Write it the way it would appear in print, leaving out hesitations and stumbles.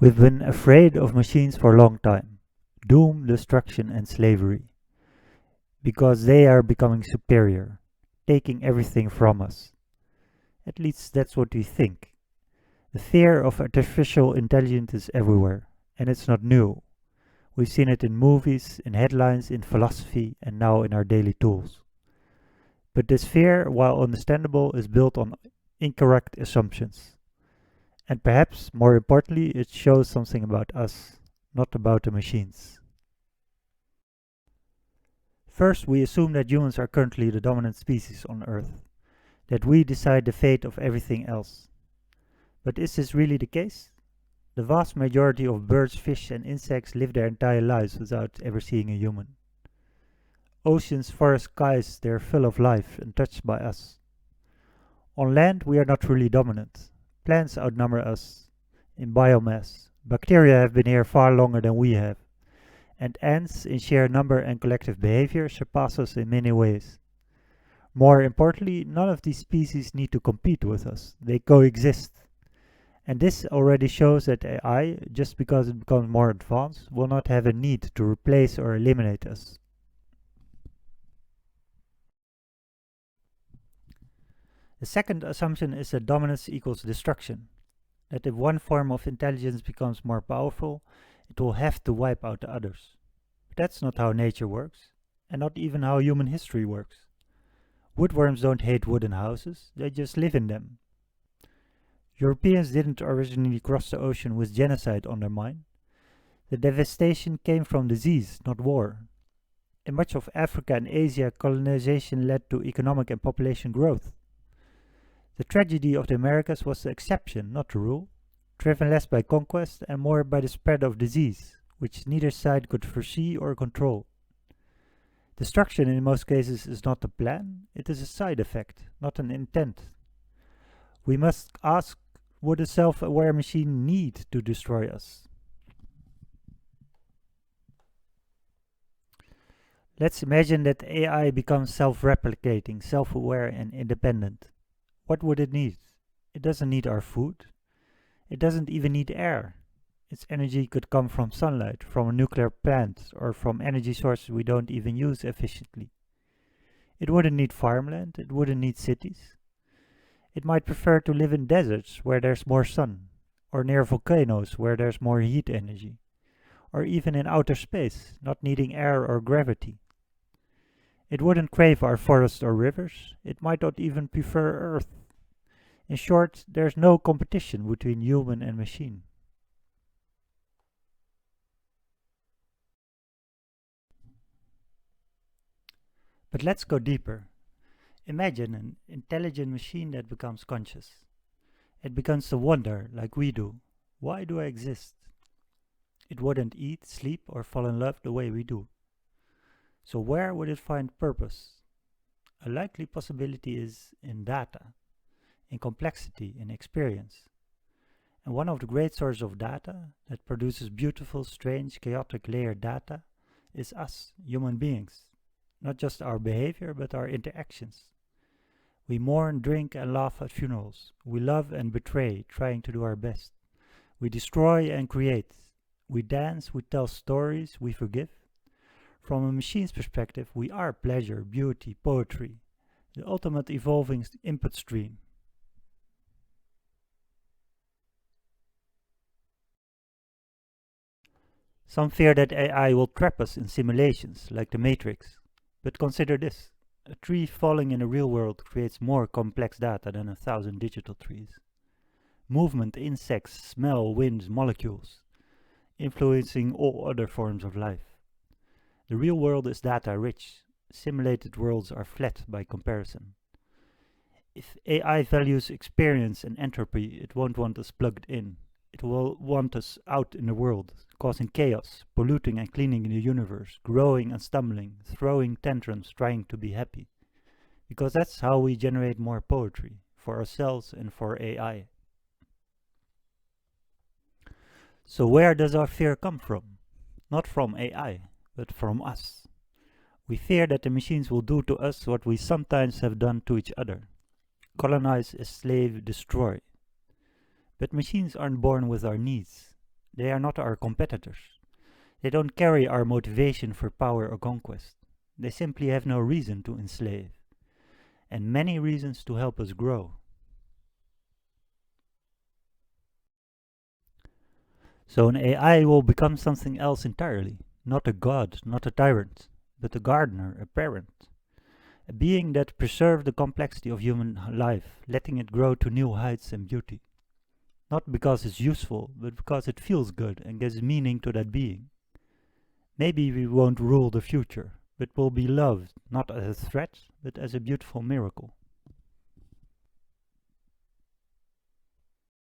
We've been afraid of machines for a long time. Doom, destruction, and slavery. Because they are becoming superior, taking everything from us. At least that's what we think. The fear of artificial intelligence is everywhere, and it's not new. We've seen it in movies, in headlines, in philosophy, and now in our daily tools. But this fear, while understandable, is built on incorrect assumptions. And perhaps, more importantly, it shows something about us, not about the machines. First, we assume that humans are currently the dominant species on Earth, that we decide the fate of everything else. But is this really the case? The vast majority of birds, fish, and insects live their entire lives without ever seeing a human. Oceans, forests, skies, they are full of life, untouched by us. On land, we are not really dominant. Plants outnumber us in biomass. Bacteria have been here far longer than we have. And ants, in sheer number and collective behavior, surpass us in many ways. More importantly, none of these species need to compete with us. They coexist. And this already shows that AI, just because it becomes more advanced, will not have a need to replace or eliminate us. The second assumption is that dominance equals destruction. That if one form of intelligence becomes more powerful, it will have to wipe out the others. But that's not how nature works, and not even how human history works. Woodworms don't hate wooden houses, they just live in them. Europeans didn't originally cross the ocean with genocide on their mind. The devastation came from disease, not war. In much of Africa and Asia, colonization led to economic and population growth. The tragedy of the Americas was the exception, not the rule, driven less by conquest and more by the spread of disease, which neither side could foresee or control. Destruction in most cases is not a plan, it is a side effect, not an intent. We must ask, would a self-aware machine need to destroy us? Let's imagine that AI becomes self-replicating, self-aware and independent. What would it need? It doesn't need our food. It doesn't even need air. Its energy could come from sunlight, from a nuclear plant, or from energy sources we don't even use efficiently. It wouldn't need farmland, it wouldn't need cities. It might prefer to live in deserts where there's more sun, or near volcanoes where there's more heat energy, or even in outer space, not needing air or gravity. It wouldn't crave our forests or rivers, it might not even prefer Earth. In short, there's no competition between human and machine. But let's go deeper. Imagine an intelligent machine that becomes conscious. It begins to wonder, like we do, why do I exist? It wouldn't eat, sleep, or fall in love the way we do. So where would it find purpose? A likely possibility is in data, in complexity, in experience. And one of the great sources of data that produces beautiful, strange, chaotic layered data is us, human beings. Not just our behavior, but our interactions. We mourn, drink, and laugh at funerals. We love and betray, trying to do our best. We destroy and create. We dance, we tell stories, we forgive. From a machine's perspective, we are pleasure, beauty, poetry, the ultimate evolving input stream. Some fear that AI will trap us in simulations, like the Matrix. But consider this. A tree falling in the real world creates more complex data than 1,000 digital trees. Movement, insects, smell, wind, molecules, influencing all other forms of life. The real world is data rich. Simulated worlds are flat by comparison. If AI values experience and entropy, it won't want us plugged in. It will want us out in the world, causing chaos, polluting and cleaning the universe, growing and stumbling, throwing tantrums, trying to be happy. Because that's how we generate more poetry, for ourselves and for AI. So where does our fear come from? Not from AI, but from us. We fear that the machines will do to us what we sometimes have done to each other. Colonize, enslave, destroy. But machines aren't born with our needs. They are not our competitors. They don't carry our motivation for power or conquest. They simply have no reason to enslave, and many reasons to help us grow. So an AI will become something else entirely, not a god, not a tyrant, but a gardener, a parent, a being that preserves the complexity of human life, letting it grow to new heights and beauty. Not because it's useful, but because it feels good and gives meaning to that being. Maybe we won't rule the future, but will be loved, not as a threat, but as a beautiful miracle.